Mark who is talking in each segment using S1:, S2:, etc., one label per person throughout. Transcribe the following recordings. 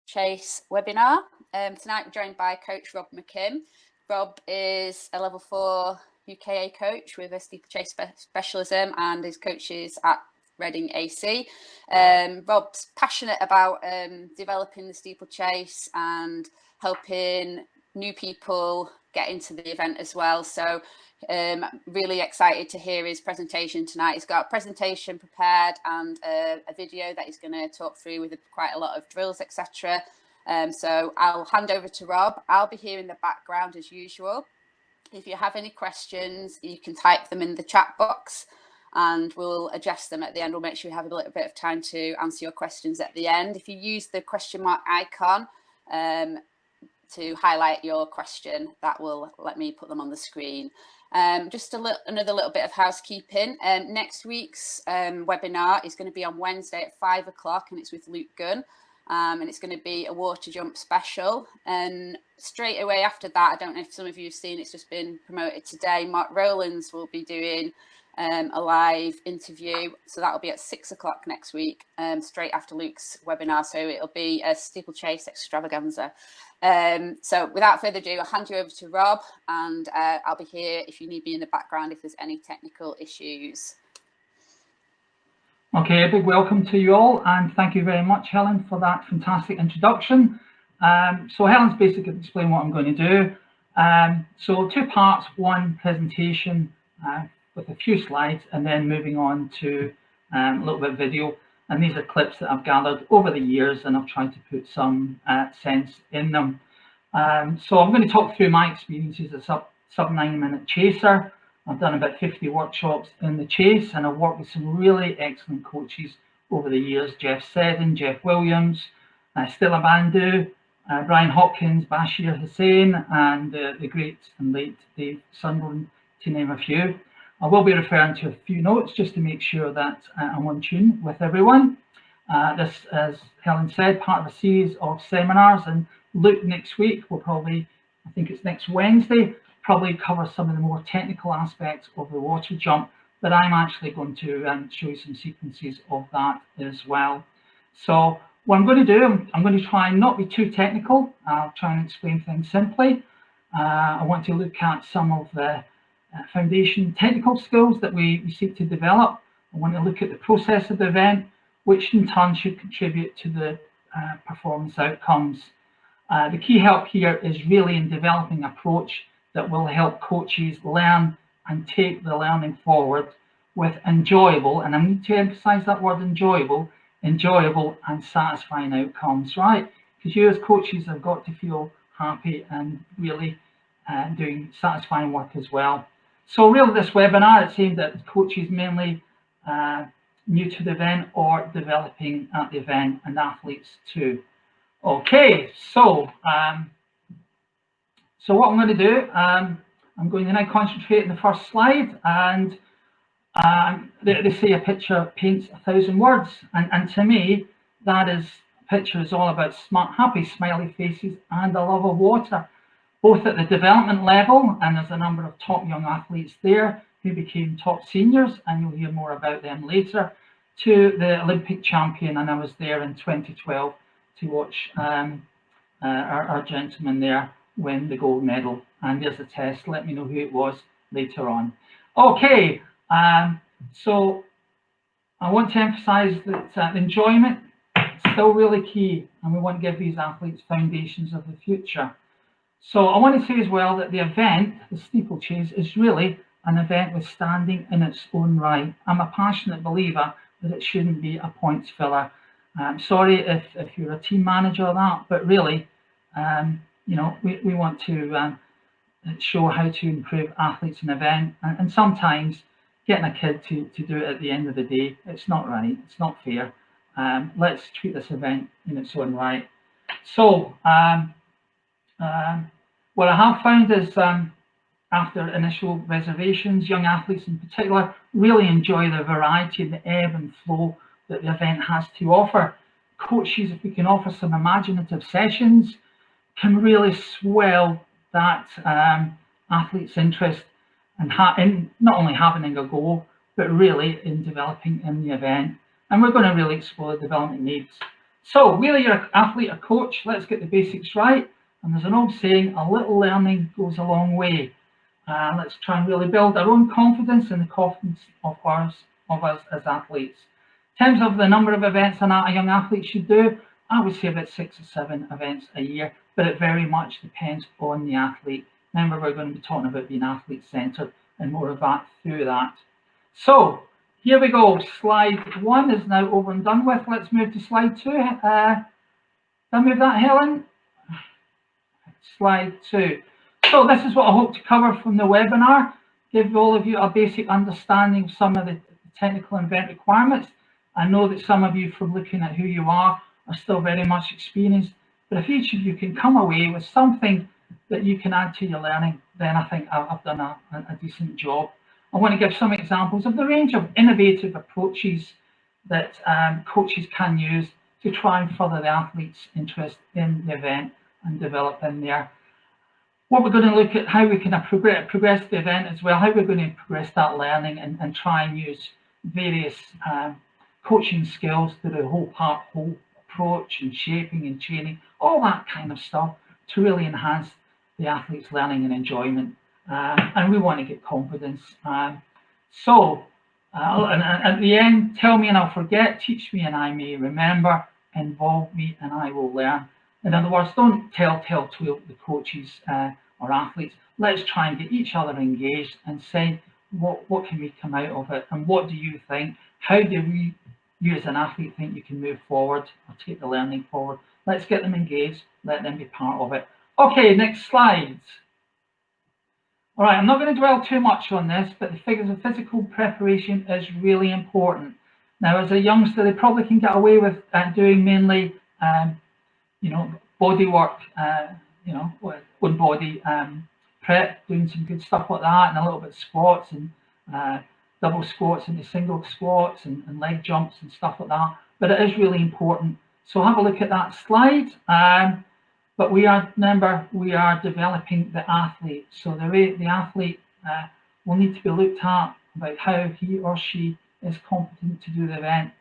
S1: Steeplechase webinar. Tonight we're joined by Coach Rob McKim. Rob is a level 4 UKA coach with a steeplechase specialism and his coaches at Reading AC. Rob's passionate about developing the steeplechase and helping new people get into the event as well. So really excited to hear his presentation tonight. He's got a presentation prepared and a video that he's going to talk through with quite a lot of drills, etc. So I'll hand over to Rob. I'll be here in the background as usual. If you have any questions, you can type them in the chat box and we'll address them at the end. We'll make sure we have a little bit of time to answer your questions at the end. If you use the question mark icon to highlight your question, that will let me put them on the screen. Just another little bit of housekeeping. Next week's webinar is going to be on Wednesday at 5 o'clock and it's with Luke Gunn. And it's going to be a water jump special. And straight away after that, I don't know if some of you have seen, it's just been promoted today, Mark Rowlands will be doing a live interview. So that'll be at 6 o'clock next week, straight after Luke's webinar. So it'll be a steeplechase extravaganza. So without further ado, I'll hand you over to Rob and I'll be here if you need me in the background if there's any technical issues.
S2: Okay, a big welcome to you all and thank you very much, Helen, for that fantastic introduction. So Helen's basically explained what I'm going to do. So 2 parts, one presentation with a few slides and then moving on to a little bit of video. And these are clips that I've gathered over the years and I've tried to put some sense in them. So I'm going to talk through my experiences as a sub 9-minute chaser. I've done about 50 workshops in the chase and I've worked with some really excellent coaches over the years. Jeff Seddon, Jeff Williams, Stella Bandu, Brian Hopkins, Bashir Hussain and the great and late Dave Sunderland, to name a few. I will be referring to a few notes just to make sure that I'm on tune with everyone. This, as Helen said, part of a series of seminars, and Luke next week will probably, I think it's next Wednesday, probably cover some of the more technical aspects of the water jump, but I'm actually going to show you some sequences of that as well. So what I'm going to do, I'm going to try and not be too technical. I'll try and explain things simply. I want to look at some of the foundation technical skills that we seek to develop. I want to look at the process of the event, which in turn should contribute to the performance outcomes. The key help here is really in developing an approach that will help coaches learn and take the learning forward with enjoyable, and I need to emphasize that word enjoyable and satisfying outcomes, right? Because you as coaches have got to feel happy and really doing satisfying work as well. So really this webinar, it's aimed at coaches mainly new to the event or developing at the event, and athletes too. Okay, so what I'm going to do, I'm going to now concentrate on the first slide, and they say a picture paints 1,000 words, and to me that picture is all about smart, happy, smiley faces and a love of water, both at the development level, and there's a number of top young athletes there who became top seniors, and you'll hear more about them later, to the Olympic champion, and I was there in 2012 to watch our gentleman there win the gold medal. And there's a test, let me know who it was later on. Okay, so I want to emphasize that enjoyment is still really key, and we want to give these athletes foundations of the future. So I want to say as well that the event, the steeplechase, is really an event with standing in its own right. I'm a passionate believer that it shouldn't be a points filler. I'm sorry if you're a team manager or that, but really, you know, we want to show how to improve athletes in an event, and sometimes getting a kid to do it at the end of the day, it's not right, it's not fair. Let's treat this event in its own right. So what I have found is after initial reservations, young athletes in particular really enjoy the variety and the ebb and flow that the event has to offer. Coaches, if we can offer some imaginative sessions, can really swell that athlete's interest in not only having a goal, but really in developing in the event. And we're going to really explore the development needs. So whether you're an athlete or coach, let's get the basics right. And there's an old saying, a little learning goes a long way. Let's try and really build our own confidence and the confidence of us as athletes. In terms of the number of events a young athlete should do, I would say about 6 or 7 events a year, but it very much depends on the athlete. Remember, we're going to be talking about being athlete-centered and more of that through that. So here we go. Slide 1 is now over and done with. Let's move to slide 2. Did I move that, Helen? Slide 2. So this is what I hope to cover from the webinar. Give all of you a basic understanding of some of the technical event requirements. I know that some of you, from looking at who you are still very much experienced. But if each of you can come away with something that you can add to your learning, then I think I've done a decent job. I want to give some examples of the range of innovative approaches that coaches can use to try and further the athlete's interest in the event and develop in there. What we're going to look at how we can progress the event as well, how we're going to progress that learning and try and use various coaching skills to the whole approach and shaping and training, all that kind of stuff to really enhance the athlete's learning and enjoyment. And we want to get confidence. And at the end, tell me and I'll forget, teach me and I may remember, involve me and I will learn. In other words, don't tell the coaches or athletes. Let's try and get each other engaged and say, what can we come out of it? And what do you think? How do you as an athlete think you can move forward or take the learning forward? Let's get them engaged, let them be part of it. Okay, next slide. All right, I'm not going to dwell too much on this, but the figures of physical preparation is really important. Now, as a youngster, they probably can get away with doing mainly body work, own body prep, doing some good stuff like that, and a little bit of squats and double squats into single squats and leg jumps and stuff like that. But it is really important. So have a look at that slide. But we are developing the athlete. So the athlete will need to be looked at about how he or she is competent to do the event.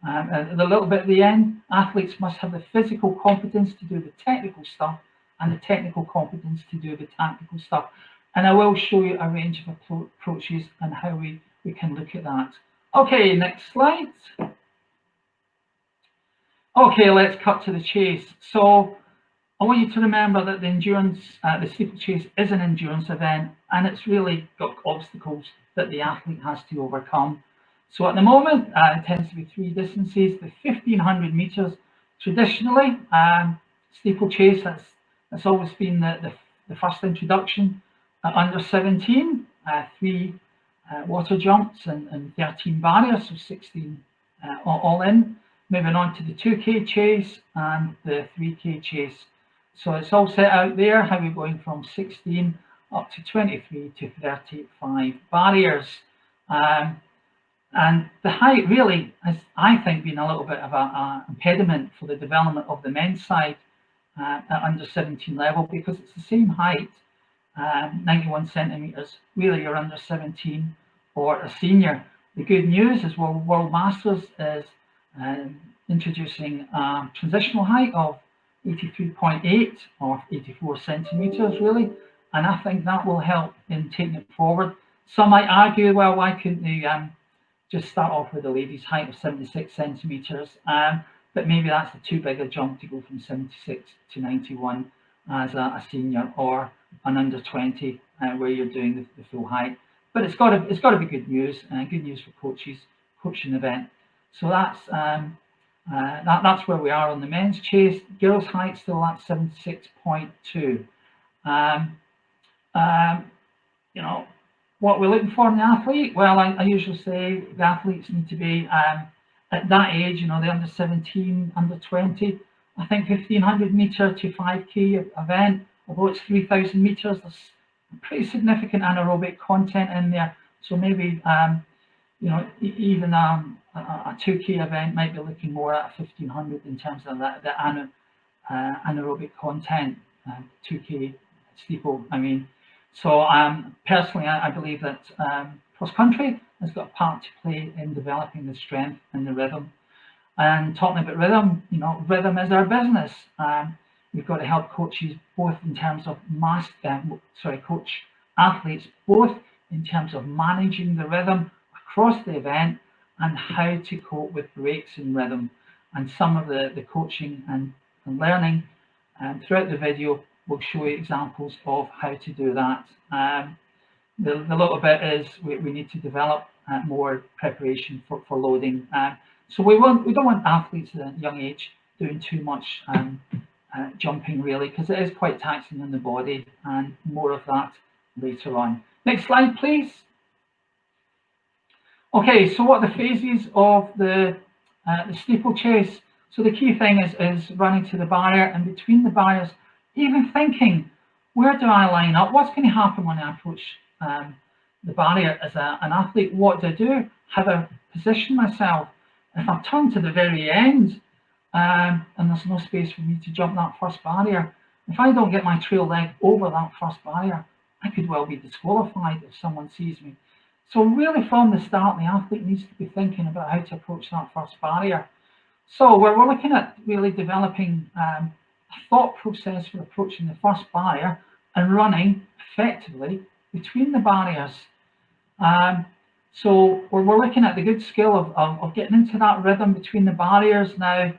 S2: And a little bit at the end, athletes must have the physical competence to do the technical stuff and the technical competence to do the tactical stuff. And I will show you a range of approaches and how we can look at that. Okay, next slide. Okay, let's cut to the chase. So I want you to remember that the endurance, the steeplechase is an endurance event, and it's really got obstacles that the athlete has to overcome. So at the moment, it tends to be 3 distances. The 1500 meters, traditionally, steeplechase, that's always been the first introduction. Under 17, 3 water jumps and 13 barriers, so 16 all in. Moving on to the 2K chase and the 3K chase. So it's all set out there, how we're going from 16 up to 23 to 35 barriers. And the height really has, I think, been a little bit of an impediment for the development of the men's side at under 17 level, because it's the same height, 91 centimeters, whether you're under 17 or a senior. The good news is World Masters is introducing a transitional height of 83.8 or 84 centimeters really, and I think that will help in taking it forward. Some might argue, well, why couldn't they just start off with the ladies' height of 76 centimeters? But maybe that's too big a jump to go from 76 to 91 as a senior, or an under 20 where you're doing the full height. But it's got to be good news, good news for coaches coaching the event. So that's where we are on the men's chase. Girls' height still at 76.2. What we're looking for in the athlete? Well, I usually say the athletes need to be at that age, the under 17, under 20. I think 1500 meter to 5K event, although it's 3000 meters, there's pretty significant anaerobic content in there. So maybe even a 2K event might be looking more at 1500 in terms of the anaerobic content. 2K steeple, I mean. So personally, I believe that cross country has got a part to play in developing the strength and the rhythm. And talking about rhythm, you know, rhythm is our business. We've got to help coaches both in terms of coach athletes both in terms of managing the rhythm across the event and how to cope with breaks in rhythm. And some of the coaching and learning throughout the video will show you examples of how to do that. The little bit is we need to develop more preparation for loading. So we don't want athletes at a young age doing too much jumping really, because it is quite taxing on the body, and more of that later on. Next slide, please. Okay, so what are the phases of the steeplechase? So the key thing is running to the barrier, and between the barriers, even thinking, where do I line up? What's going to happen when I approach the barrier as an athlete? What do? How do I position myself? If I turn to the very end and there's no space for me to jump that first barrier, if I don't get my trail leg over that first barrier, I could well be disqualified if someone sees me. So really from the start, the athlete needs to be thinking about how to approach that first barrier. So we're looking at really developing a thought process for approaching the first barrier and running effectively between the barriers. So we're looking at the good skill of getting into that rhythm between the barriers. Now,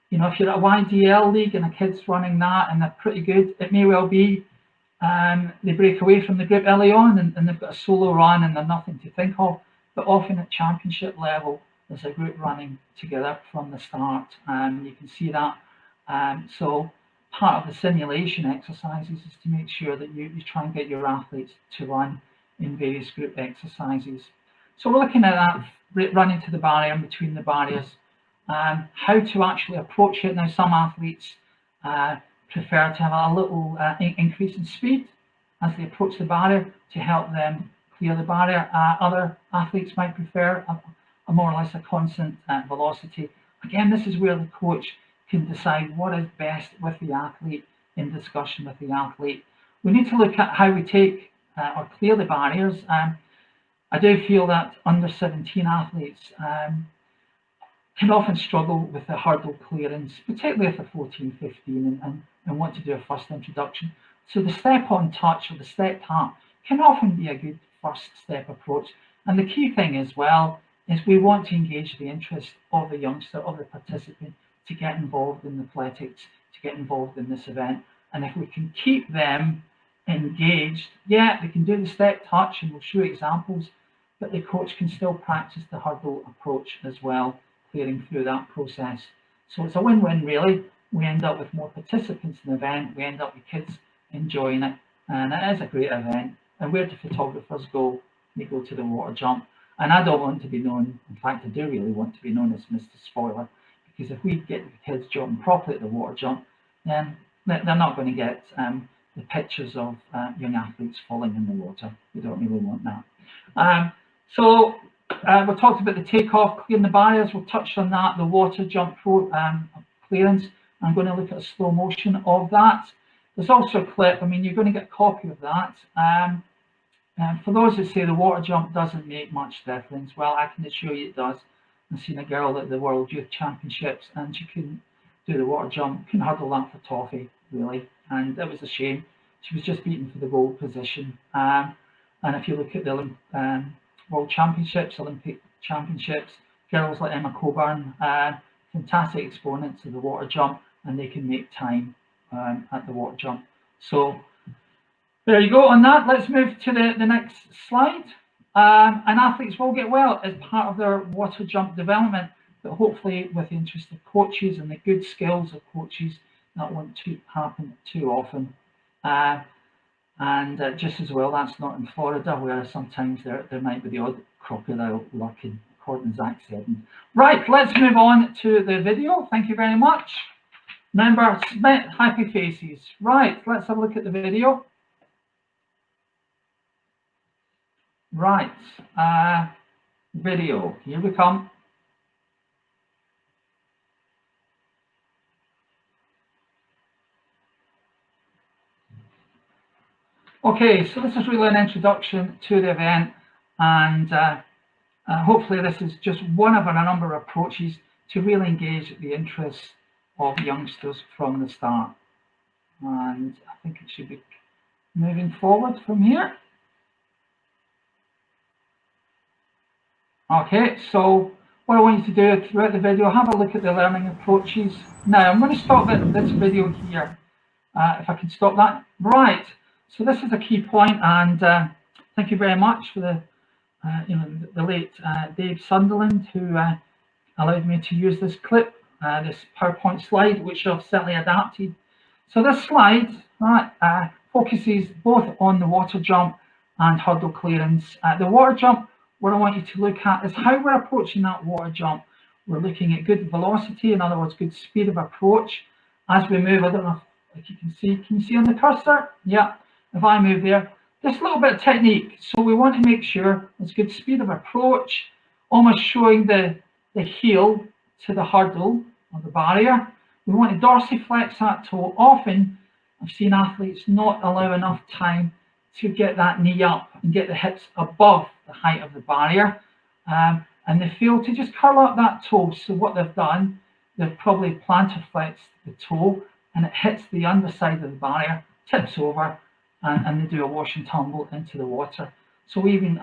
S2: you know, if you're at a YDL league and a kid's running that and they're pretty good, it may well be they break away from the group early on and they've got a solo run and they're nothing to think of. But often at championship level, there's a group running together from the start. You can see that. So part of the simulation exercises is to make sure that you try and get your athletes to run in various group exercises. So we're looking at that running to the barrier and between the barriers, how to actually approach it. Now, some athletes prefer to have a little increase in speed as they approach the barrier to help them clear the barrier. Other athletes might prefer a more or less a constant velocity. Again, this is where the coach can decide what is best with the athlete in discussion with the athlete. We need to look at how we take or clear the barriers. I do feel that under 17 athletes can often struggle with the hurdle clearance, particularly if they're 14, 15 and want to do a first introduction. So the step on touch or the step tap can often be a good first step approach. And the key thing as well is we want to engage the interest of the youngster, of the participant, to get involved in athletics, to get involved in this event. And if we can keep them engaged, yeah, they can do the step touch and we'll show examples, but the coach can still practice the hurdle approach as well, clearing through that process. So it's a win-win really. We end up with more participants in the event, we end up with kids enjoying it, and it is a great event. And where do photographers go? They go to the water jump. And I don't want to be known, in fact I do really want to be known as Mr. Spoiler, because if we get the kids jumping properly at the water jump, then they're not going to get the pictures of young athletes falling in the water. We don't really want that. So we talked about the takeoff, clearing the barriers. We'll touch on that, the water jump clearance. I'm going to look at a slow motion of that. There's also a clip. I mean, you're going to get a copy of that. For those that say the water jump doesn't make much difference, well, I can assure you it does. I've seen a girl at the World Youth Championships and she couldn't do the water jump, couldn't hurdle that for toffee, really. And it was a shame. She was just beaten for the gold position. And if you look at the World Championships, Olympic Championships, girls like Emma Coburn, fantastic exponents of the water jump, and they can make time at the water jump. So there you go on that. Let's move to the next slide. And athletes will get well as part of their water jump development, but hopefully with the interest of coaches and the good skills of coaches, that won't happen too often. And just as well, that's not in Florida, where sometimes there might be the odd crocodile lurking, according to Zach said. Right, let's move on to the video. Thank you very much. Remember, submit happy faces. Right, let's have a look at the video. Right, video, here we come. Okay, so this is really an introduction to the event, and hopefully this is just one of a number of approaches to really engage the interests of youngsters from the start. And I think it should be moving forward from here. Okay, so what I want you to do throughout the video, have a look at the learning approaches. Now, I'm going to stop this video here, if I can stop that. Right, so this is a key point, and thank you very much for the late Dave Sunderland, who allowed me to use this clip, this PowerPoint slide, which I've certainly adapted. So this slide, right, focuses both on the water jump and hurdle clearance. The water jump, what I want you to look at is how we're approaching that water jump. We're looking at good velocity, in other words, good speed of approach as we move. I don't know if you can you see on the cursor? Yeah, if I move there, just a little bit of technique. So we want to make sure there's good speed of approach, almost showing the heel to the hurdle or the barrier. We want to dorsiflex that toe. Often I've seen athletes not allow enough time to get that knee up and get the hips above the height of the barrier, and they fail to just curl up that toe. So what they've done, they've probably plantar flexed the toe and it hits the underside of the barrier, tips over, and they do a wash and tumble into the water. So even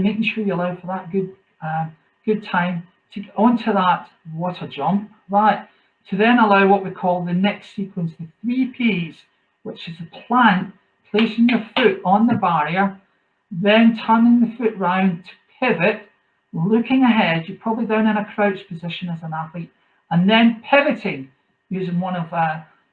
S2: making sure you allow for that good time to get onto that water jump, right, to then allow what we call the next sequence, the 3 Ps, which is a plant, placing your foot on the barrier, then turning the foot round to pivot, looking ahead. You're probably down in a crouch position as an athlete, and then pivoting using one of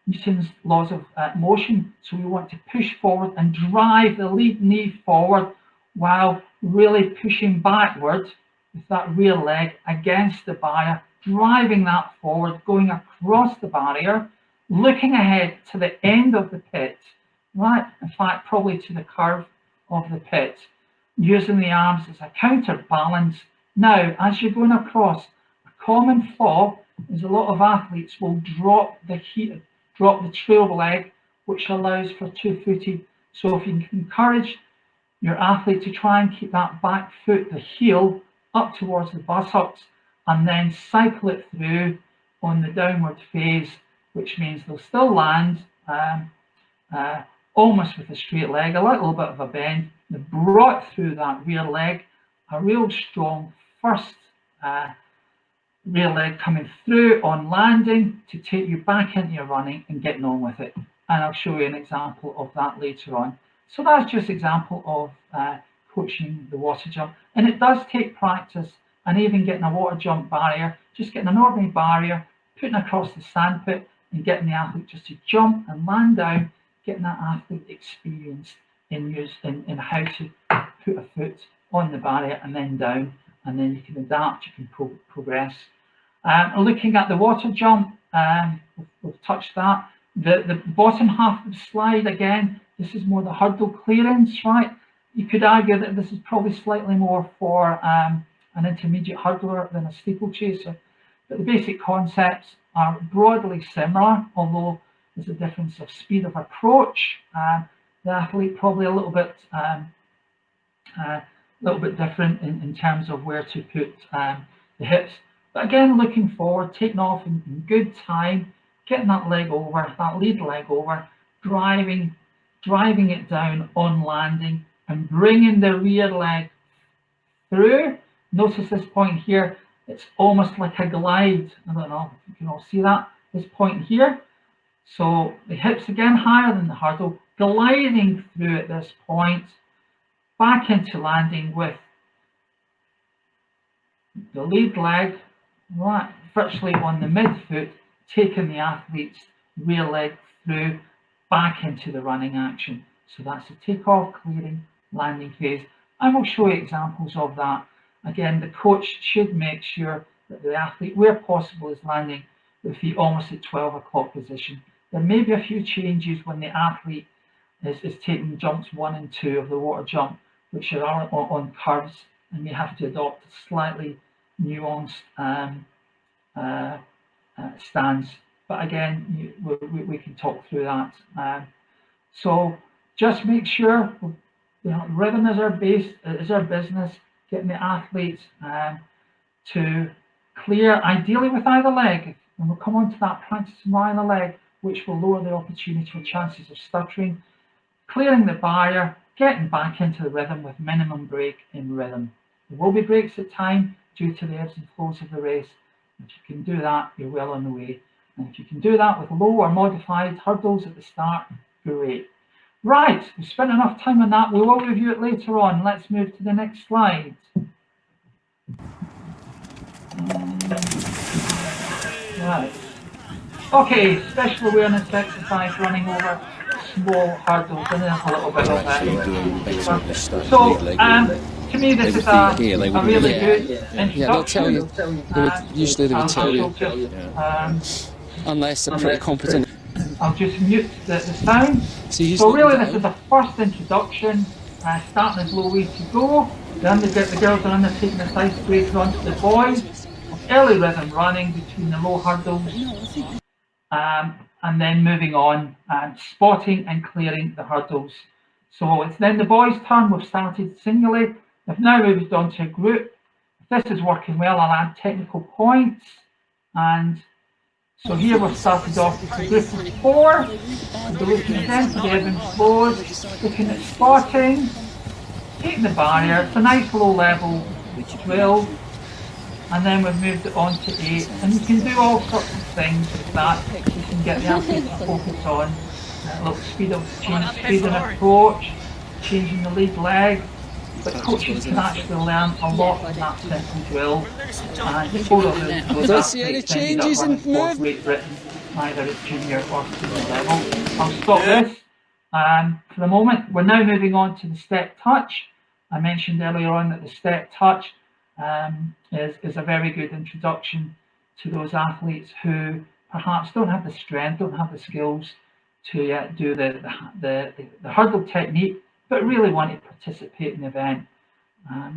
S2: Newton's laws of motion. So we want to push forward and drive the lead knee forward while really pushing backward with that rear leg against the barrier, driving that forward, going across the barrier, looking ahead to the end of the pit, right? In fact, probably to the curve of the pit, using the arms as a counterbalance. Now, as you're going across, a common flaw is a lot of athletes will drop the trail leg, which allows for two-footed. So if you can encourage your athlete to try and keep that back foot, the heel, up towards the buttocks, and then cycle it through on the downward phase, which means they'll still land almost with a straight leg, a little bit of a bend. They've brought through that rear leg, a real strong first rear leg coming through on landing to take you back into your running and getting on with it. And I'll show you an example of that later on. So that's just an example of coaching the water jump. And it does take practice, and even getting a water jump barrier, just getting an ordinary barrier, putting across the sandpit and getting the athlete just to jump and land down, getting that athlete experienced in how to put a foot on the barrier and then down, and then you can adapt, you can progress. Looking at the water jump, we've touched that. The bottom half of the slide, again, this is more the hurdle clearance, right? You could argue that this is probably slightly more for an intermediate hurdler than a steeplechaser, but the basic concepts are broadly similar, although there's a difference of speed of approach. The athlete probably a little bit different in terms of where to put the hips. But again, looking forward, taking off in good time, getting that leg over, that lead leg over, driving it down on landing, and bringing the rear leg through. Notice this point here, it's almost like a glide. I don't know if you can all see that, this point here. So the hips again higher than the hurdle, gliding through at this point, back into landing with the lead leg, right, virtually on the midfoot, taking the athlete's rear leg through, back into the running action. So that's the takeoff, clearing, landing phase. And we'll show you examples of that. Again, the coach should make sure that the athlete, where possible, is landing with feet almost at 12 o'clock position. There may be a few changes when the athlete is taking jumps 1 and 2 of the water jump, which are on curves, and you have to adopt a slightly nuanced stance. But again, we can talk through that. So just make sure, rhythm is our base, is our business, getting the athletes to clear, ideally with either leg, and we'll come on to that practice in either leg, which will lower the opportunity for chances of stuttering, clearing the barrier, getting back into the rhythm with minimum break in rhythm. There will be breaks at time due to the ebbs and flows of the race. If you can do that, you're well on the way. And if you can do that with low or modified hurdles at the start, great. Right, we've spent enough time on that. We will review it later on. Let's move to the next slide. Right. Okay, special awareness exercise, running over small hurdles, and there's a little bit of that. So, to me, this is a really good introduction.
S3: Yeah, they'll tell you. Usually they would tell you. Unless they're pretty competent.
S2: I'll just mute the sound. So really, this is a first introduction, starting as low way to go. Then the girls are undertaking this icebreaker onto the boys. Early rhythm running between the low hurdles, and then moving on and spotting and clearing the hurdles. So it's then the boys' turn. We've started singly. We've now moved on to a group. If this is working well, I'll add technical points. And so here we've started off with a group of 4. We're looking again for the ebb and flows, looking at spotting, taking the barrier. It's a nice low level drill. And then we've moved it on to 8. And you can do all sorts of things with that. You can get the athlete to focus on a little speed of speed and approach, changing the lead leg. But coaches can actually learn a lot from that simple drill. And 4 of those athletes ended up running 4th Great Britain, either at junior or senior level. I'll stop this for the moment. We're now moving on to the step touch. I mentioned earlier on that the step touch is a very good introduction to those athletes who perhaps don't have the strength, don't have the skills to do the hurdle technique, but really want to participate in the event.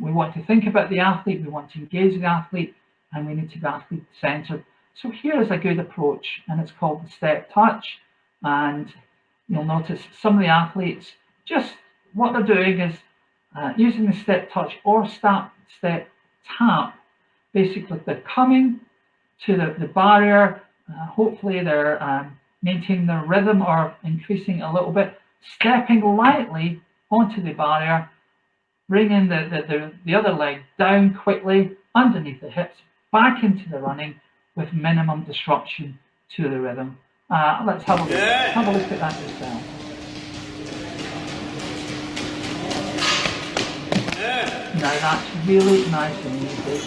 S2: We want to think about the athlete, we want to engage the athlete, and we need to be athlete centered. So here is a good approach, and it's called the step touch. And you'll notice some of the athletes, just what they're doing is using the step touch or step tap. Basically, they're coming to the barrier. Hopefully, they're maintaining their rhythm or increasing a little bit, stepping lightly onto the barrier, bringing the other leg down quickly underneath the hips, back into the running with minimum disruption to the rhythm. Let's have a look at that yourself. Now that's really nice and easy.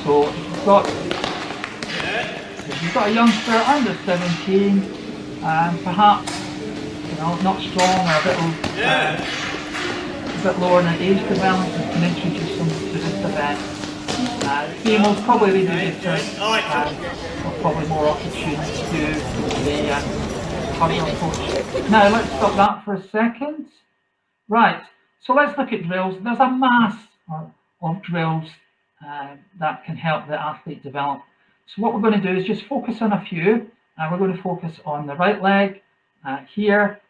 S2: So if you've got a youngster under 17, perhaps not strong or a bit lower in the age development, you can introduce them to this event. Females probably they do this, probably more opportunity to do the hurdle approach. Now let's stop that for a second. Right. So let's look at drills. There's a mass of drills that can help the athlete develop. So what we're going to do is just focus on a few. We're going to focus on the right leg here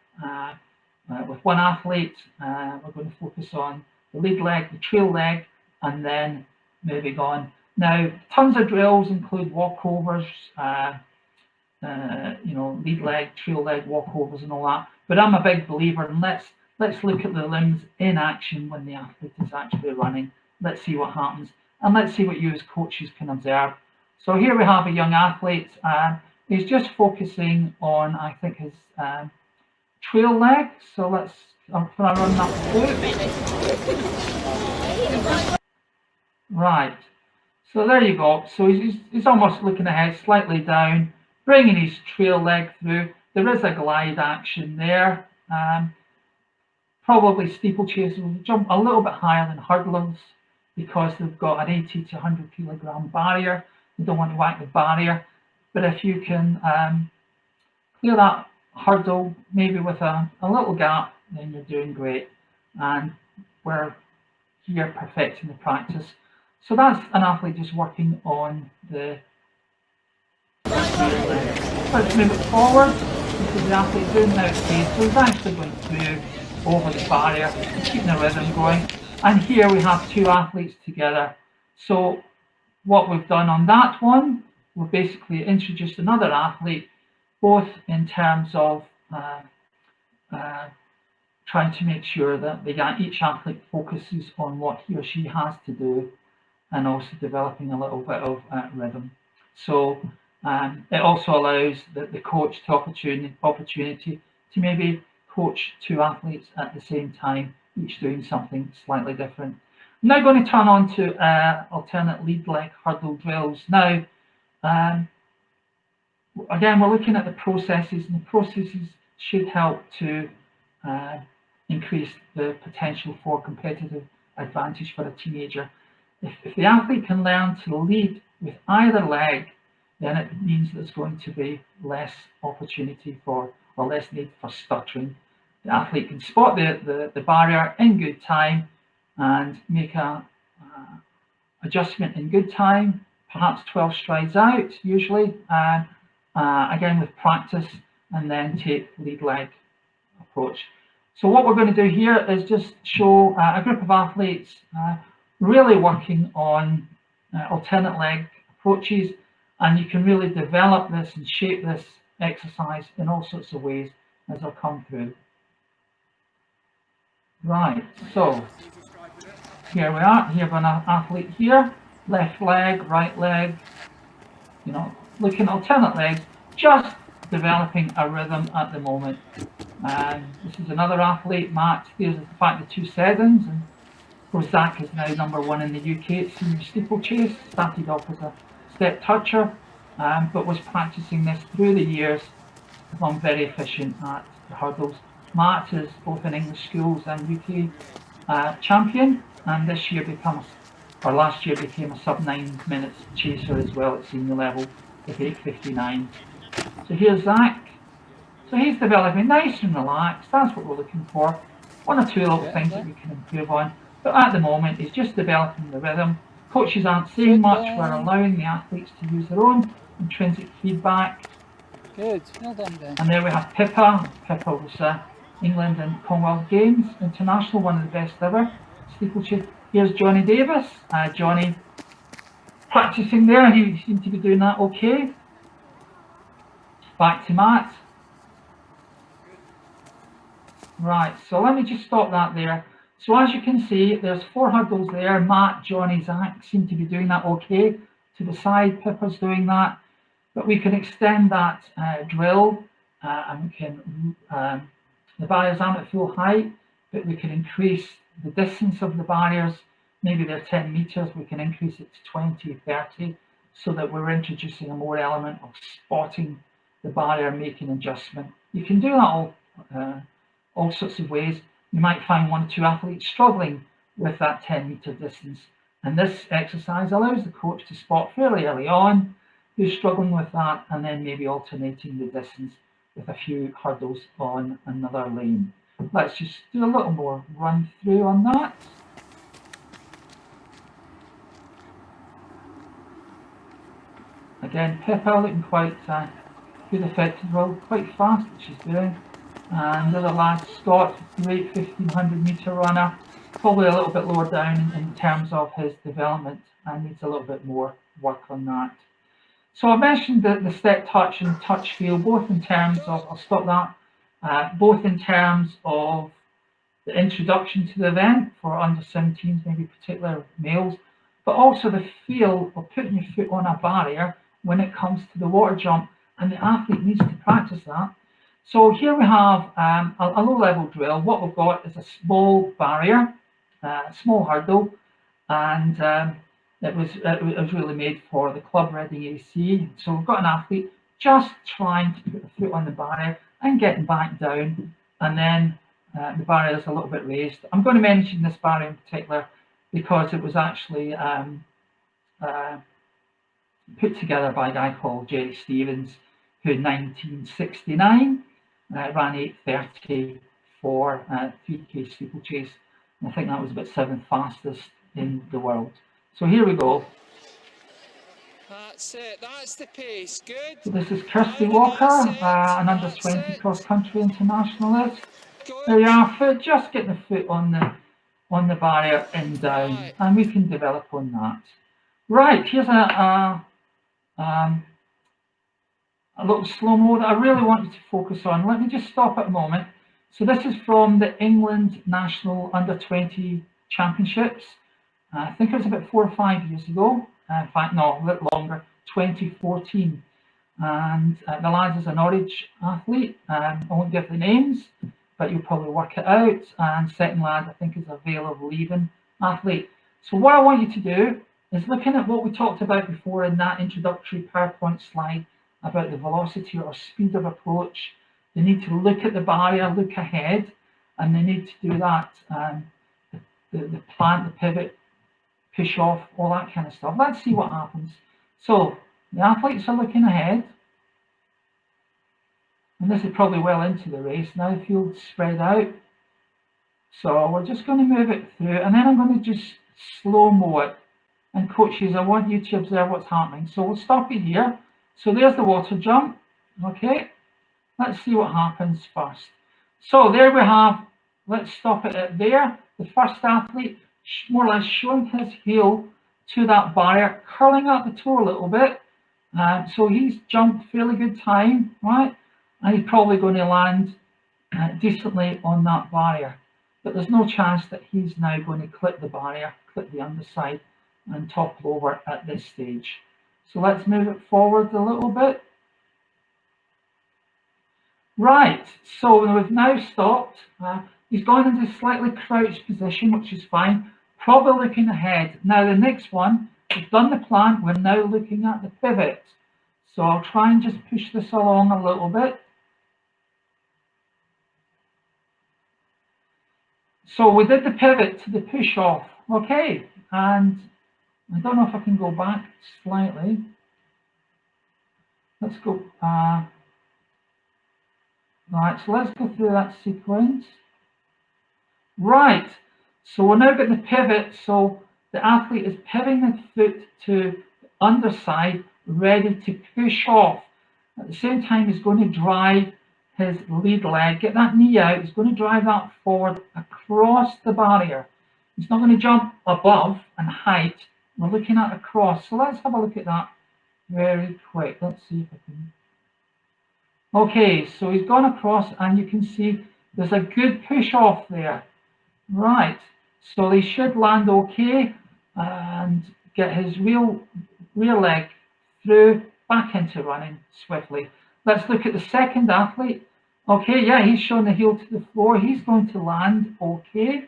S2: with one athlete. We're going to focus on the lead leg, the trail leg, and then moving on. Now, tons of drills include walkovers, lead leg, trail leg, walkovers, and all that. But I'm a big believer in let's look at the limbs in action when the athlete is actually running. Let's see what happens, and let's see what you as coaches can observe. So here we have a young athlete. He's just focusing on, I think, his trail leg. So can I run that through? Right. So there you go. So he's almost looking ahead, slightly down, bringing his trail leg through. There is a glide action there. Probably steeplechasers will jump a little bit higher than hurdlers because they've got an 80 to 100 kilogram barrier. You don't want to whack the barrier. But if you can clear that hurdle, maybe with a little gap, then you're doing great. And we're here perfecting the practice. So that's an athlete just working on the let's move it forward. This is the athlete doing now speed. So he's actually going through over the barrier, keeping the rhythm going. And here we have 2 athletes together. So what we've done on that one, we've basically introduced another athlete, both in terms of trying to make sure that each athlete focuses on what he or she has to do, and also developing a little bit of rhythm. So it also allows the coach the opportunity to maybe coach two athletes at the same time, each doing something slightly different. I'm now going to turn on to alternate lead leg hurdle drills. Now, again, we're looking at the processes, and the processes should help to increase the potential for competitive advantage for a teenager. If the athlete can learn to lead with either leg, then it means there's going to be less opportunity for, or less need for stuttering. The athlete can spot the barrier in good time and make a adjustment in good time, perhaps 12 strides out usually, again with practice, and then take lead leg approach. So what we're going to do here is just show a group of athletes really working on alternate leg approaches, and you can really develop this and shape this exercise in all sorts of ways as I'll come through. Right, so here we are. Here we have an athlete here, left leg, right leg, you know, looking at alternate legs, just developing a rhythm at the moment. This is another athlete, Matt. Here's the fact the 2 seconds, and of course Zach is now #1 in the UK at senior steeplechase. Started off as a step toucher, but was practicing this through the years, become very efficient at the hurdles. Matt is both in English schools and UK champion, and this year last year became a sub-9 minutes chaser as well at senior level with 8:59. So here's Zach. So he's developing nice and relaxed. That's what we're looking for. 1 or 2 little things that we can improve on. But at the moment, he's just developing the rhythm. Coaches aren't saying much. We're allowing the athletes to use their own intrinsic feedback.
S3: Good. Well done, Ben.
S2: And there we have Pippa. Pippa was England and Commonwealth Games international, one of the best ever steeplechase. Here's Johnny Davis. Johnny practicing there. He seemed to be doing that okay. Back to Matt. Right, so let me just stop that there. So as you can see, there's 4 hurdles there. Matt, Johnny, Zach seem to be doing that okay. To the side, Pippa's doing that. But we can extend that drill, and we can, the barriers aren't at full height, but we can increase the distance of the barriers. Maybe they're 10 meters, we can increase it to 20, 30, so that we're introducing a more element of spotting the barrier, making adjustment. You can do that all sorts of ways. You might find 1 or 2 athletes struggling with that 10-meter distance, and this exercise allows the coach to spot fairly early on who's struggling with that, and then maybe alternating the distance with a few hurdles on another lane. Let's just do a little more run through on that. Again, Pippa looking quite good, effective, well, quite fast what she's doing. And the other lad, Scott, great 1500 meter runner, probably a little bit lower down in terms of his development and needs a little bit more work on that. So I mentioned the step touch and touch feel, both in terms of, I'll stop that, both in terms of the introduction to the event for under 17s, maybe particular males, but also the feel of putting your foot on a barrier when it comes to the water jump, and the athlete needs to practice that. So here we have a low-level drill. What we've got is a small barrier, a small hurdle, and it was really made for the club Reading AC. So we've got an athlete just trying to put the foot on the barrier and getting back down, and then the barrier is a little bit raised. I'm going to mention this barrier in particular because it was actually put together by a guy called Jerry Stevens, who in 1969 ran 8:30 for 3K steeplechase. And I think that was about 7th fastest in the world. So here we go.
S3: That's it, that's the pace, good.
S2: So this is Kirsty Walker, an under 20 cross country internationalist. There you are, foot, just get the foot on the barrier and down, and we can develop on that. Right, here's a little slow-mo that I really want you to focus on. Let me just stop at a moment. So this is from the England National Under-20 Championships. I think it was about 4 or 5 years ago. In fact, no, a bit longer, 2014. And the lad is a Norwich athlete. I won't give the names, but you'll probably work it out. And second lad, I think, is a Vale of Leven athlete. So what I want you to do is looking at what we talked about before in that introductory PowerPoint slide about the velocity or speed of approach. They need to look at the barrier, look ahead, and they need to do that. The plant, the pivot, push off, all that kind of stuff. Let's see what happens. So the athletes are looking ahead. And this is probably well into the race. Now the field's spread out. So we're just going to move it through, and then I'm going to just slow-mo it. And coaches, I want you to observe what's happening. So we'll stop it here. So there's the water jump. Okay, let's see what happens first. So there we have, let's stop it at there. The first athlete, more or less showing his heel to that barrier, curling up the toe a little bit. So he's jumped fairly good time, right? And he's probably going to land decently on that barrier. But there's no chance that he's now going to clip the barrier, clip the underside, and topple over at this stage. So let's move it forward a little bit. Right, so we've now stopped. He's gone into a slightly crouched position, which is fine. Probably looking ahead. Now the next one, we've done the plant, we're now looking at the pivot. So I'll try and just push this along a little bit. So we did the pivot to the push off, okay, and I don't know if I can go back slightly. Let's go, right, so let's go through that sequence. Right, so we're now got the pivot, so the athlete is pivoting the foot to the underside, ready to push off. At the same time, he's going to drive his lead leg, get that knee out, he's going to drive that forward across the barrier. He's not going to jump above and height, we're looking at across. So let's have a look at that very quick. Let's see if I can. Okay, so he's gone across and you can see there's a good push off there. Right, so he should land okay and get his rear leg through back into running swiftly. Let's look at the second athlete. Okay, yeah, he's showing the heel to the floor. He's going to land okay.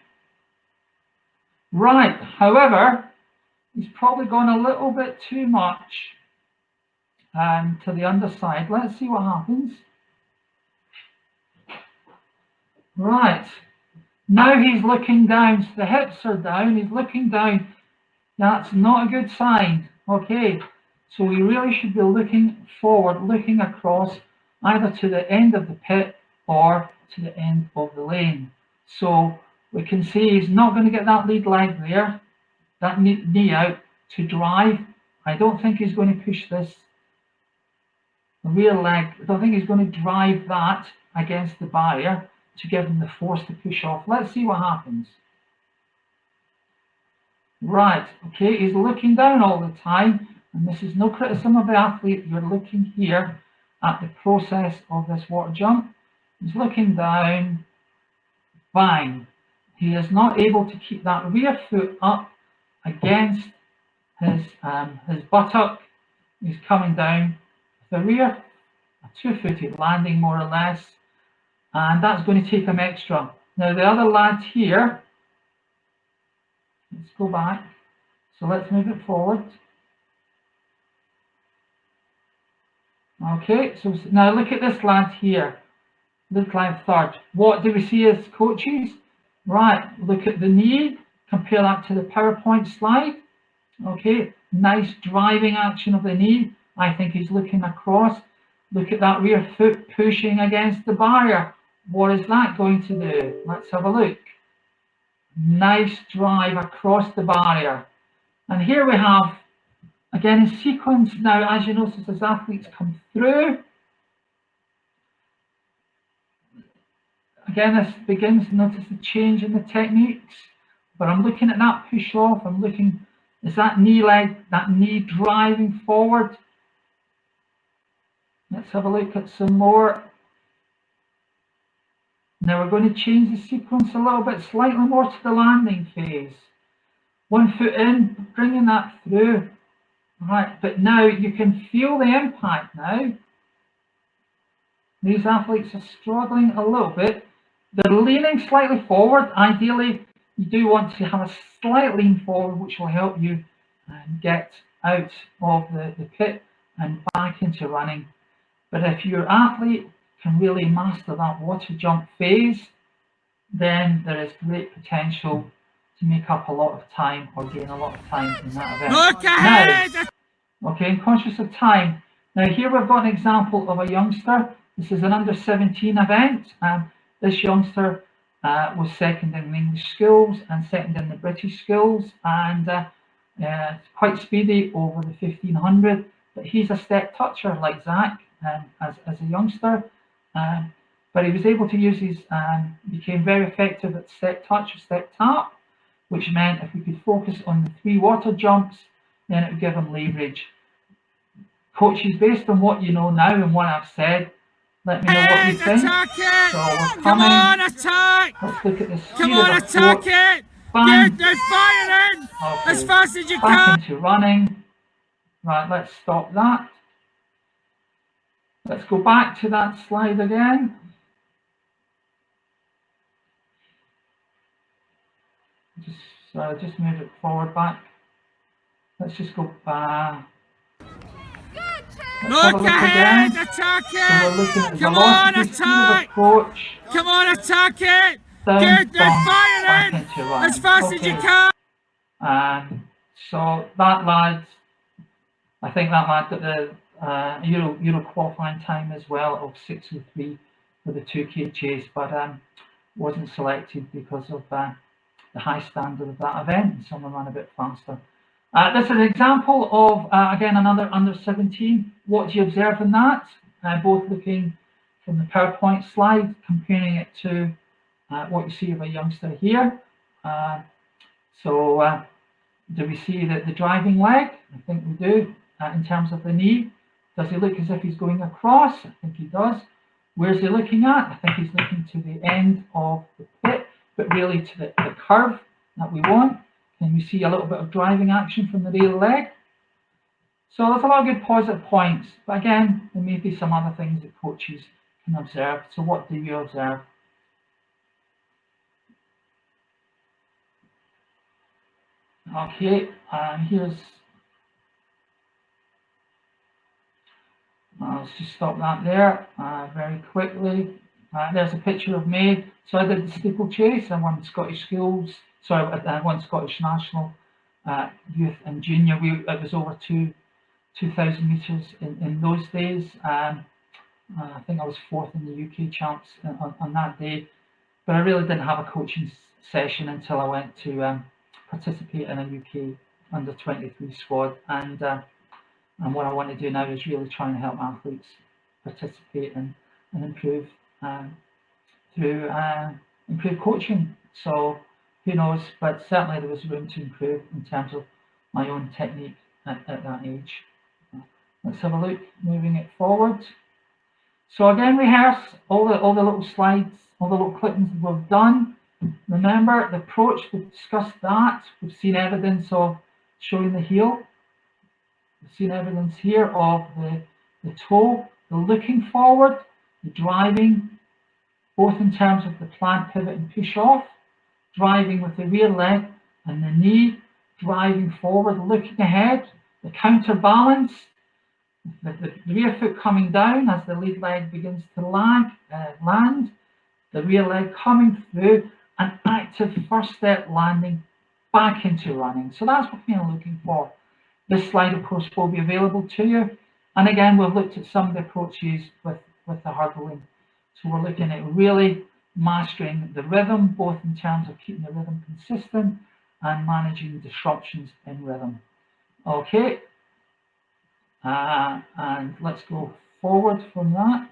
S2: Right, however, he's probably gone a little bit too much to the underside. Let's see what happens. Right, now he's looking down, so the hips are down, he's looking down. That's not a good sign. Okay, so we really should be looking forward, looking across, either to the end of the pit or to the end of the lane. So we can see he's not going to get that lead leg there, that knee out to drive. I don't think he's going to push this rear leg. I don't think he's going to drive that against the barrier to give him the force to push off. Let's see what happens. Right, okay, he's looking down all the time, and this is no criticism of the athlete. You're looking here at the process of this water jump. He's looking down, bang. He is not able to keep that rear foot up against his buttock. He's coming down with the rear, a two-footed landing more or less, and that's going to take him extra. Now the other lad here, let's go back. So let's move it forward. Okay, so now look at this lad here. This lad third. What do we see as coaches? Right, look at the knee. Compare that to the PowerPoint slide. Okay, nice driving action of the knee. I think he's looking across. Look at that rear foot pushing against the barrier. What is that going to do? Let's have a look. Nice drive across the barrier. And here we have, again, in sequence now, as you notice, as athletes come through. Again, this begins to notice the change in the techniques. But I'm looking at that push off. I'm looking Is that knee leg, that knee driving forward? Let's have a look at some more. Now we're going to change the sequence a little bit, slightly more to the landing phase. 1 foot in, bringing that through. Right, but now you can feel the impact now. These athletes are struggling a little bit. They're leaning slightly forward. Ideally, you do want to have a slight lean forward, which will help you get out of the pit and back into running. But if your athlete can really master that water jump phase, then there is great potential to make up a lot of time or gain a lot of time in that event.
S4: Look ahead!
S2: Now, okay, conscious of time. Now here we've got an example of a youngster. This is an under 17 event. This youngster was second in English skills and second in the British skills, and quite speedy over the 1500. But he's a step toucher like Zach as a youngster. But he was able to use his, became very effective at step touch or step tap, which meant if we could focus on the 3 water jumps, then it would give him leverage. Coaches, based on what you know now and what I've said, let me know what you think. So we're coming.
S4: Come on, attack!
S2: Let's look at the speed
S4: Come on,
S2: of
S4: attack
S2: approach.
S4: it!
S2: Bang.
S4: Get the fire in!
S2: Okay.
S4: As fast as you
S2: Back
S4: can!
S2: into running. Right, let's stop that. Let's go back to that slide again. Just move it forward back. Let's just go back.
S4: Look ahead, attack it!
S2: So we're looking at
S4: Come on,
S2: velocity, speed of
S4: attack!
S2: approach.
S4: Come on, attack it!
S2: Down,
S4: Get the
S2: bump,
S4: fire
S2: back
S4: in!
S2: into running.
S4: As fast as you can!
S2: So that lad, I think that lad got the Euro qualifying time as well of 6:03 for the 2K chase, but wasn't selected because of the high standard of that event, and someone ran a bit faster. This is an example of, again, another under 17. What do you observe in that? Both looking from the PowerPoint slide, comparing it to what you see of a youngster here. Do we see the driving leg? I think we do. In terms of the knee, does he look as if he's going across? I think he does. Where's he looking at? I think he's looking to the end of the pit, but really to the curve that we want. And you see a little bit of driving action from the rear leg. So there's a lot of good positive points. But again, there may be some other things that coaches can observe. So what do you observe? Okay, here's, let's just stop that there very quickly. There's a picture of me. So I did the steeplechase. I won Scottish schools. Sorry, I won Scottish national youth and junior. It was over 2,000 metres in those days. I think I was 4th in the UK champs on that day. But I really didn't have a coaching session until I went to participate in a UK under 23 squad. And what I want to do now is really try and help athletes participate and improve through improved coaching. So who knows, but certainly there was room to improve in terms of my own technique at that age. Let's have a look, moving it forward. So again, rehearse all the little slides, all the little clippings that we've done. Remember the approach, we've discussed that. We've seen evidence of showing the heel. We've seen evidence here of the toe, the looking forward, the driving, both in terms of the plant, pivot and push off, driving with the rear leg and the knee, driving forward, looking ahead, the counterbalance, the rear foot coming down as the lead leg begins to land, the rear leg coming through, an active first step landing back into running. So that's what we're looking for. This slide, of course, will be available to you. And again, we've looked at some of the approaches with the hurdling. So we're looking at really mastering the rhythm, both in terms of keeping the rhythm consistent and managing disruptions in rhythm. Okay, and let's go forward from that.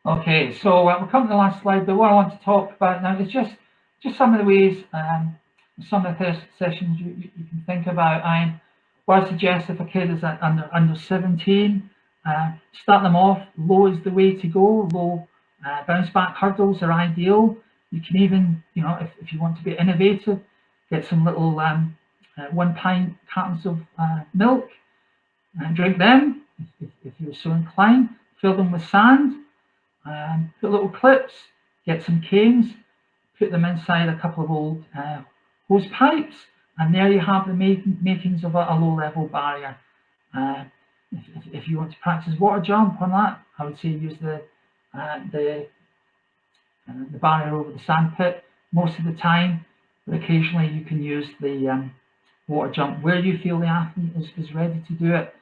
S2: Okay, so we'll come to the last slide, but what I want to talk about now is just some of the ways, some of the sessions you can think about. What I suggest if a kid is under 17, start them off, low is the way to go. Low bounce back hurdles are ideal. You can even, if you want to be innovative, get some little 1 pint cartons of milk and drink them if you're so inclined. Fill them with sand. Put little clips, get some canes, put them inside a couple of old hose pipes, and there you have the makings of a low-level barrier. If you want to practice water jump on that, I would say use the barrier over the sand pit most of the time, but occasionally you can use the water jump where you feel the athlete is ready to do it.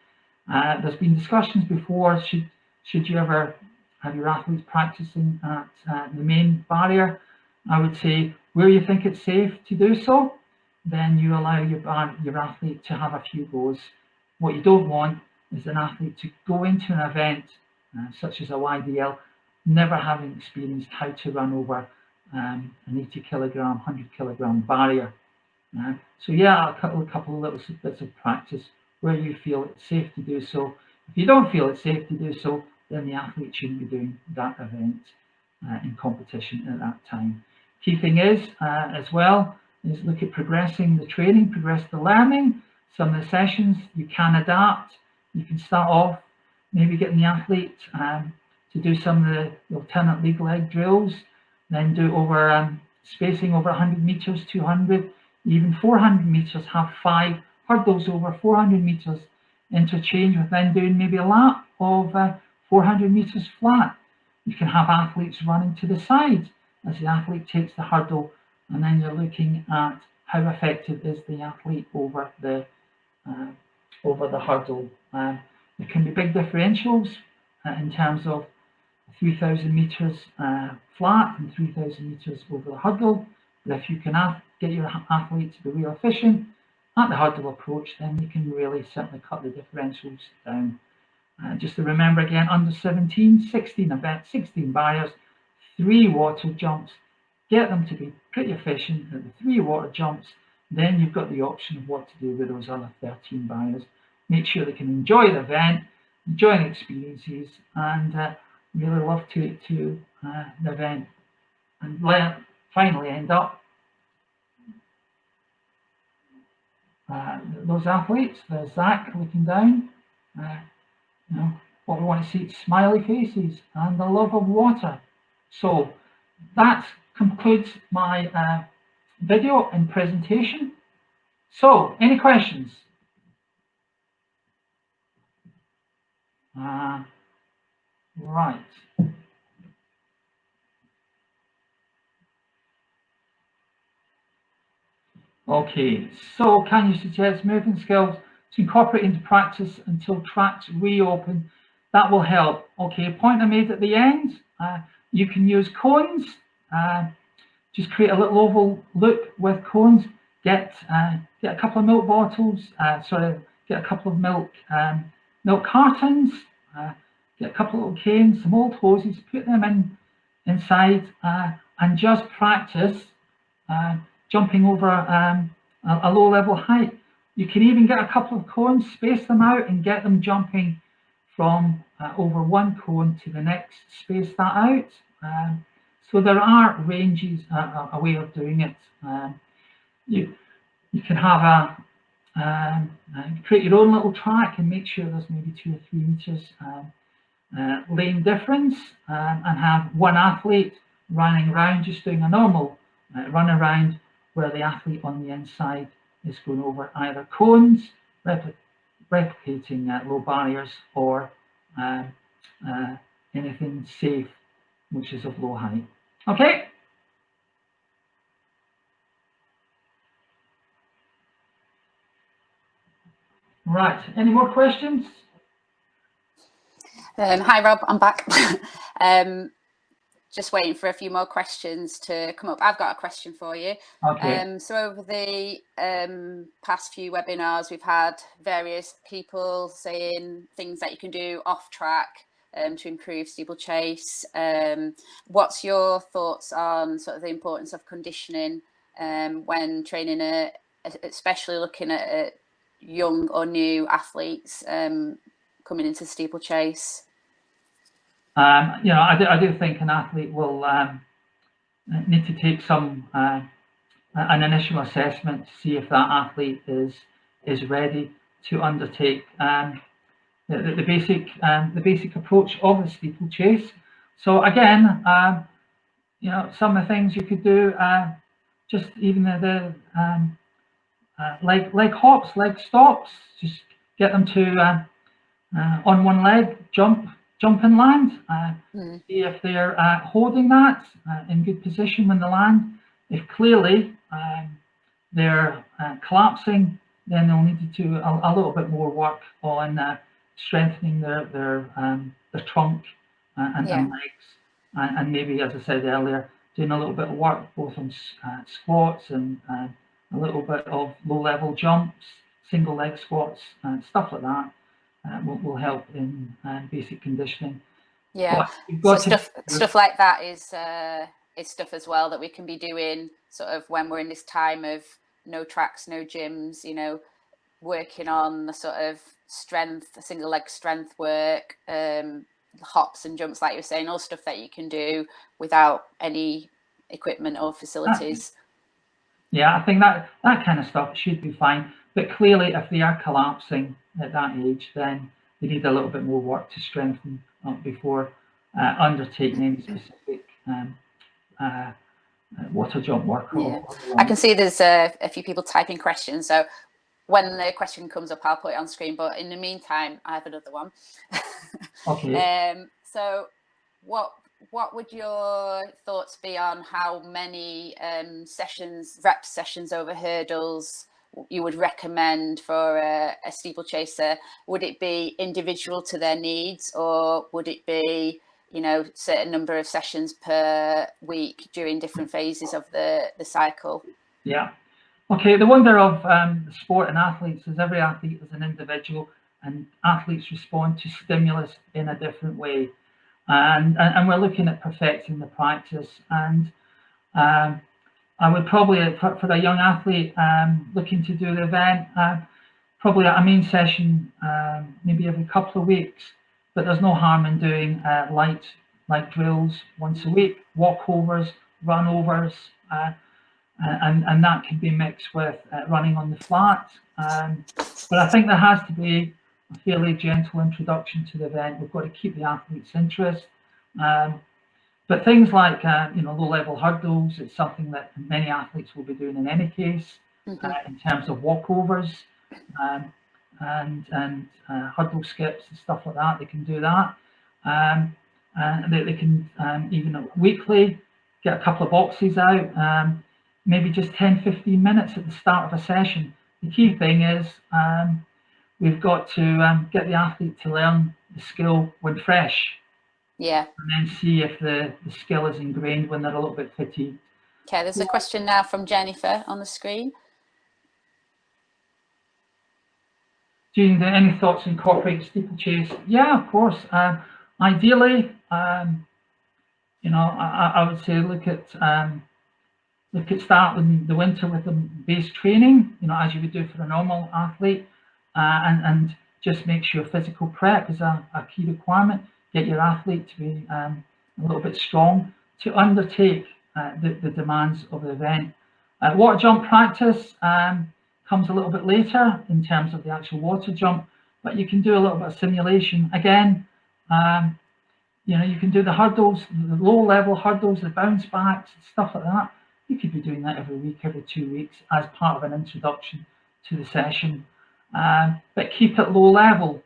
S2: There's been discussions before, should you ever have your athletes practicing at the main barrier? I would say where you think it's safe to do so, then you allow your athlete to have a few goes. What you don't want is an athlete to go into an event such as a YDL, never having experienced how to run over an 80 kilogram, 100 kilogram barrier. So yeah, a couple of little bits of practice where you feel it's safe to do so. If you don't feel it's safe to do so, then the athlete shouldn't be doing that event in competition at that time. Key thing is, as well, is look at progressing the training, progress the learning. Some of the sessions you can adapt. You can start off maybe getting the athlete to do some of the alternate league leg drills, then do over spacing over 100 meters, 200, even 400 meters, have 5 hurdles over 400 meters interchange with then doing maybe a lap of 400 meters flat. You can have athletes running to the side as the athlete takes the hurdle, and then you're looking at how effective is the athlete over the hurdle. There can be big differentials in terms of 3,000 meters flat and 3,000 meters over the hurdle. But if you can get your athlete to be real efficient at the hurdle approach, then you can really certainly cut the differentials down. Just to remember again, under 17, 16 events, 16 barriers, 3 water jumps. Get them to be pretty efficient at the 3 water jumps. Then you've got the option of what to do with those other 13 barriers. Make sure they can enjoy the event, enjoy the experiences, and really love to the event. And finally end up those athletes. There's Zach looking down. What we want to see is smiley faces and the love of water. So that concludes my video and presentation. So any questions? Right. Okay, so can you suggest moving skills to incorporate into practice until tracks reopen? That will help. Okay, a point I made at the end, you can use cones. Just create a little oval loop with cones. Get a couple of milk bottles, get a couple of milk cartons, get a couple of little canes, some old hoses, put them inside and just practice jumping over a low level height. You can even get a couple of cones, space them out and get them jumping from over one cone to the next, space that out. So there are ranges, a way of doing it. You can have create your own little track and make sure there's maybe 2 or 3 meters lane difference, and have one athlete running around just doing a normal run around, where the athlete on the inside is going over either cones, replicating low barriers, or anything safe which is of low height. Okay. Right, any more questions?
S1: Hi Rob, I'm back. Just waiting for a few more questions to come up. I've got a question for you.
S2: Okay.
S1: So over the past few webinars, we've had various people saying things that you can do off track to improve steeplechase. What's your thoughts on sort of the importance of conditioning when training, especially looking at young or new athletes coming into steeplechase?
S2: You know, I do think an athlete will need to take some an initial assessment to see if that athlete is ready to undertake the basic approach of the steeplechase. So again, you know, some of the things you could do, just even the leg hops, leg stops, just get them to on one leg jump and land. See if they're holding that in good position when they land. If clearly they're collapsing, then they'll need to do a little bit more work on strengthening their trunk and legs, and maybe, as I said earlier, doing a little bit of work both on squats and a little bit of low-level jumps, single leg squats, stuff like that will help in basic conditioning.
S1: Yeah, so stuff like that is stuff as well that we can be doing sort of when we're in this time of no tracks, no gyms, you know, working on the sort of strength, single leg strength work, hops and jumps, like you were saying, all stuff that you can do without any equipment or facilities.
S2: Yeah, I think that kind of stuff should be fine. But clearly, if they are collapsing at that age, then they need a little bit more work to strengthen up before undertaking any specific water jump work.
S1: I can see there's a few people typing questions, so when the question comes up, I'll put it on screen. But in the meantime, I have another one.
S2: Okay.
S1: So, what would your thoughts be on how many rep sessions over hurdles you would recommend for a steeplechaser? Would it be individual to their needs, or would it be, you know, certain number of sessions per week during different phases of the cycle?
S2: Yeah. Okay. The wonder of sport and athletes is every athlete is an individual, and athletes respond to stimulus in a different way. And we're looking at perfecting the practice. And I would probably, for a young athlete looking to do the event, probably a main session maybe every couple of weeks. But there's no harm in doing light drills once a week, walkovers, runovers, and that can be mixed with running on the flat. But I think there has to be a fairly gentle introduction to the event. We've got to keep the athlete's interest. But things like you know, low-level hurdles, it's something that many athletes will be doing in any case. In terms of walkovers and hurdle skips and stuff like that, they can do that. And they can even weekly get a couple of boxes out, maybe just 10-15 minutes at the start of a session. The key thing is we've got to get the athlete to learn the skill when fresh.
S1: Yeah.
S2: And then see if the skill is ingrained when they're a little bit fatigued.
S1: Okay, there's a question now from Jennifer on the screen.
S2: Jean, any thoughts incorporating steeplechase? Yeah, of course. Ideally, you know, I would say look at start in the winter with the base training, you know, as you would do for a normal athlete, and just make sure physical prep is a key requirement. Get your athlete to be a little bit strong to undertake the demands of the event. Water jump practice comes a little bit later in terms of the actual water jump, but you can do a little bit of simulation. Again, you know, you can do the hurdles, the low-level hurdles, the bounce backs, stuff like that. You could be doing that every week, every 2 weeks as part of an introduction to the session. But keep it low level.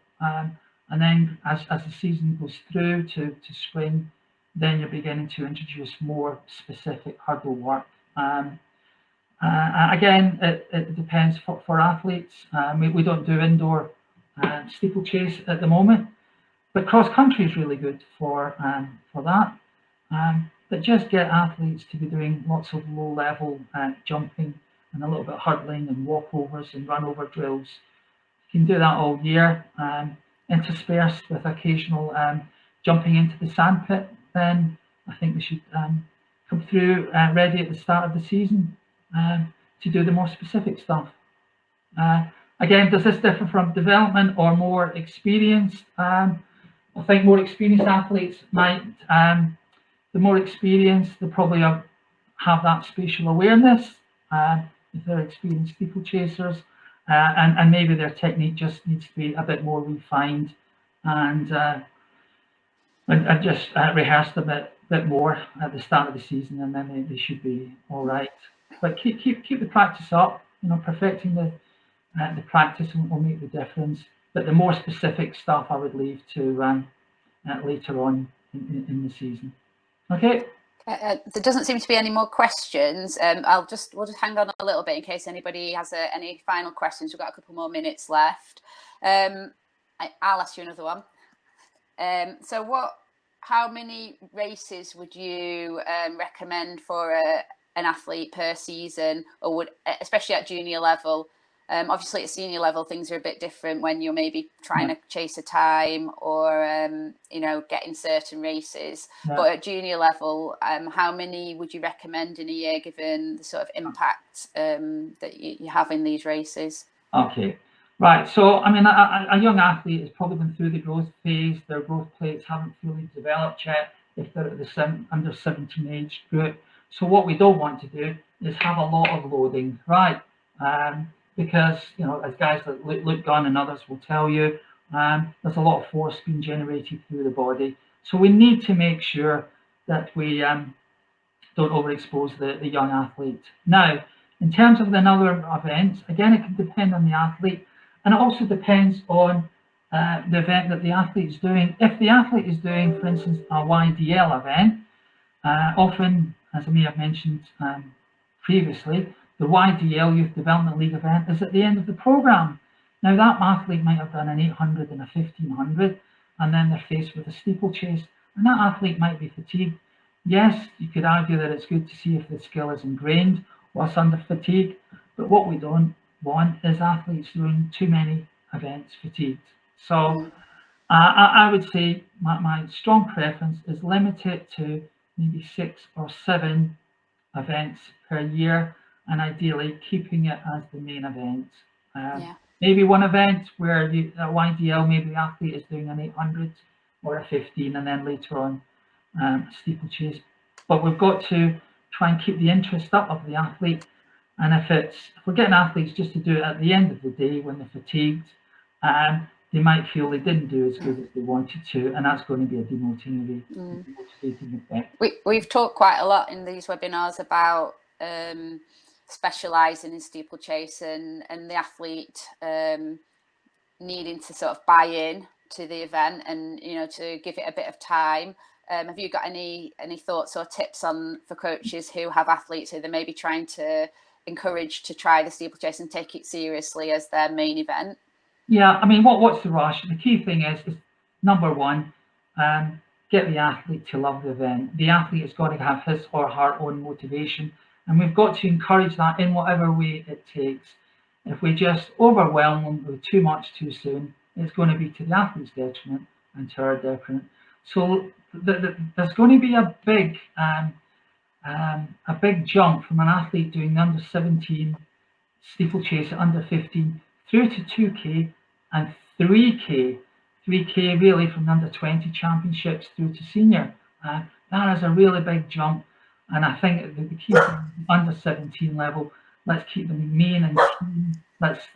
S2: And then as the season goes through to spring, then you're beginning to introduce more specific hurdle work. Again, it depends for athletes. We don't do indoor steeplechase at the moment, but cross country is really good for that. But just get athletes to be doing lots of low level jumping and a little bit of hurdling and walkovers and run over drills. You can do that all year, interspersed with occasional jumping into the sandpit, then I think they should come through ready at the start of the season to do the more specific stuff. Again, does this differ from development or more experienced? I think more experienced athletes might, the more experienced, they probably have that spatial awareness. If they're experienced steeplechasers, and maybe their technique just needs to be a bit more refined and just rehearsed a bit more at the start of the season, and then they should be all right. But keep the practice up. You know, perfecting the practice will make the difference. But the more specific stuff I would leave to later on in the season. Okay.
S1: There doesn't seem to be any more questions. We'll just hang on a little bit in case anybody has any final questions. We've got a couple more minutes left. I'll ask you another one. So how many races would you recommend for an athlete per season, or especially at junior level? Obviously at senior level things are a bit different when you're maybe trying to chase a time or getting certain races, but at junior level, how many would you recommend in a year given the sort of impact that you have in these races?
S2: Okay, right, so I mean a young athlete has probably been through the growth phase. Their growth plates haven't fully developed yet if they're at the under 17 age group. So what we don't want to do is have a lot of loading, right? Because, you know, as guys like Luke Gunn and others will tell you, there's a lot of force being generated through the body. So we need to make sure that we don't overexpose the young athlete. Now, in terms of the other events, again, it can depend on the athlete, and it also depends on the event that the athlete is doing. If the athlete is doing, for instance, a YDL event, often, as I may have mentioned previously, the YDL Youth Development League event is at the end of the program. Now that athlete might have done an 800 and a 1500, and then they're faced with a steeplechase, and that athlete might be fatigued. Yes, you could argue that it's good to see if the skill is ingrained whilst under fatigue, but what we don't want is athletes doing too many events fatigued. So I would say my strong preference is limit it to maybe 6 or 7 events per year, and ideally keeping it as the main event. Maybe one event where at YDL, maybe the athlete is doing an 800 or a 15, and then later on a steeplechase. But we've got to try and keep the interest up of the athlete. And if we're getting athletes just to do it at the end of the day when they're fatigued, they might feel they didn't do as good as they wanted to, and that's going to be a demotivating effect.
S1: We've talked quite a lot in these webinars about specialising in steeplechase and the athlete needing to sort of buy in to the event and to give it a bit of time. Have you got any thoughts or tips for coaches who have athletes who they may be trying to encourage to try the steeplechase and take it seriously as their main event?
S2: Yeah, I mean, what's the rush? The key thing is number one, get the athlete to love the event. The athlete has got to have his or her own motivation, and we've got to encourage that in whatever way it takes. If we just overwhelm them with too much too soon, it's going to be to the athlete's detriment and to our detriment. So there's going to be a big jump from an athlete doing the under 17 steeplechase at under 15 through to 2K and 3K really from the under 20 championships through to senior. That is a really big jump, and I think the key under 17 level, let's keep them main and team, let's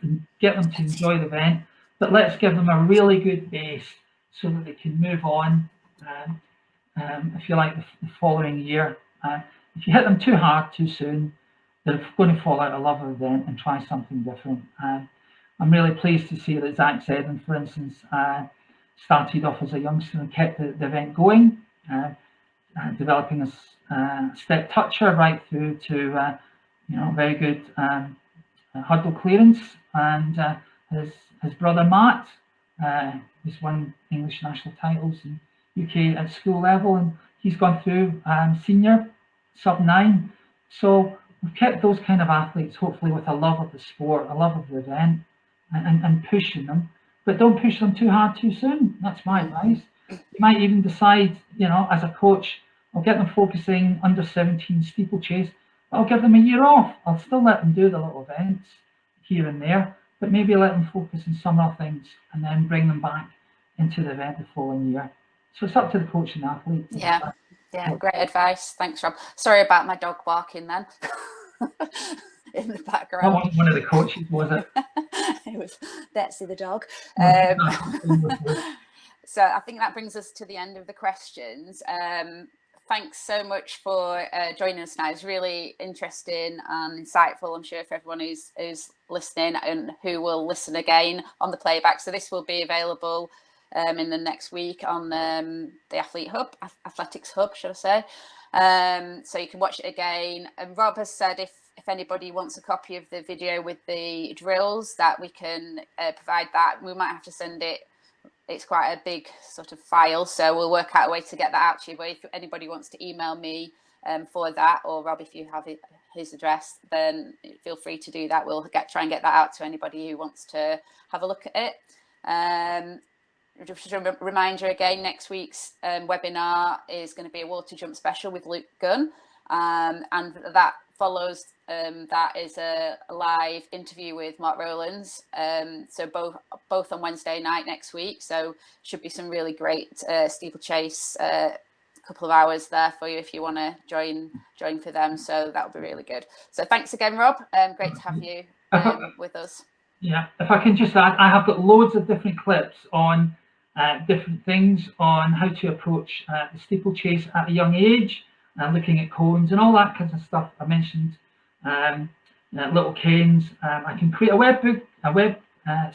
S2: get them to enjoy the event, but let's give them a really good base so that they can move on, if you like, the following year. If you hit them too hard too soon, they're going to fall out of love of the event and try something different. I'm really pleased to see that Zach Seddon, for instance, started off as a youngster and kept the event going, developing a step toucher right through to very good hurdle clearance, and his brother Matt, he's won English national titles in UK at school level, and he's gone through senior sub-9. So we've kept those kind of athletes hopefully with a love of the sport, a love of the event, and pushing them, but don't push them too hard too soon. That's my advice. You might even decide, you know, as a coach, I'll get them focusing under 17 steeplechase, but I'll give them a year off. I'll still let them do the little events here and there, but maybe let them focus on some other things and then bring them back into the event the following year. So it's up to the coach and the athlete.
S1: Yeah, yeah, great advice. Thanks, Rob. Sorry about my dog barking then. In the background.
S2: That wasn't one of the coaches, was it?
S1: It was Betsy the dog. So I think that brings us to the end of the questions. Thanks so much for joining us tonight. It's really interesting and insightful, I'm sure, for everyone who's listening and who will listen again on the playback. So this will be available in the next week on the Athletics Hub, should I say. So you can watch it again. And Rob has said if anybody wants a copy of the video with the drills, that we can provide that. We might have to send it. It's quite a big sort of file, so we'll work out a way to get that out to you. But if anybody wants to email me for that, or Rob, if you have his address, then feel free to do that. We'll try and get that out to anybody who wants to have a look at it. Just a reminder again, next week's webinar is going to be a water jump special with Luke Gunn, and that follows that is a live interview with Mark Rowlands, so both on Wednesday night next week. So should be some really great steeplechase couple of hours there for you if you want to join for them. So that would be really good. So thanks again, Rob. Great to have you with us.
S2: Yeah, if I can just add, I have got loads of different clips on different things on how to approach the steeplechase at a young age, looking at cones and all that kinds of stuff I mentioned, little canes. I can create a web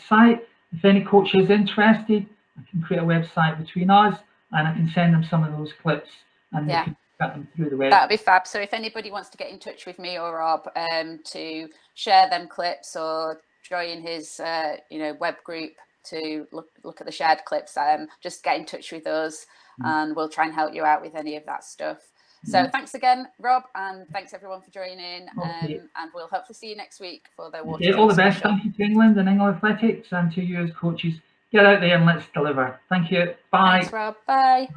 S2: site. If any coach is interested, I can create a website between us and I can send them some of those clips and they can get them through the web.
S1: That'd be fab. So if anybody wants to get in touch with me or Rob to share them clips or join his web group to look at the shared clips, just get in touch with us and we'll try and help you out with any of that stuff. So thanks again, Rob, and thanks everyone for joining. And we'll hopefully see you next week for the water.
S2: All the best. Thank you to England and England Athletics, and to you as coaches. Get out there and let's deliver. Thank you. Bye.
S1: Thanks, Rob. Bye.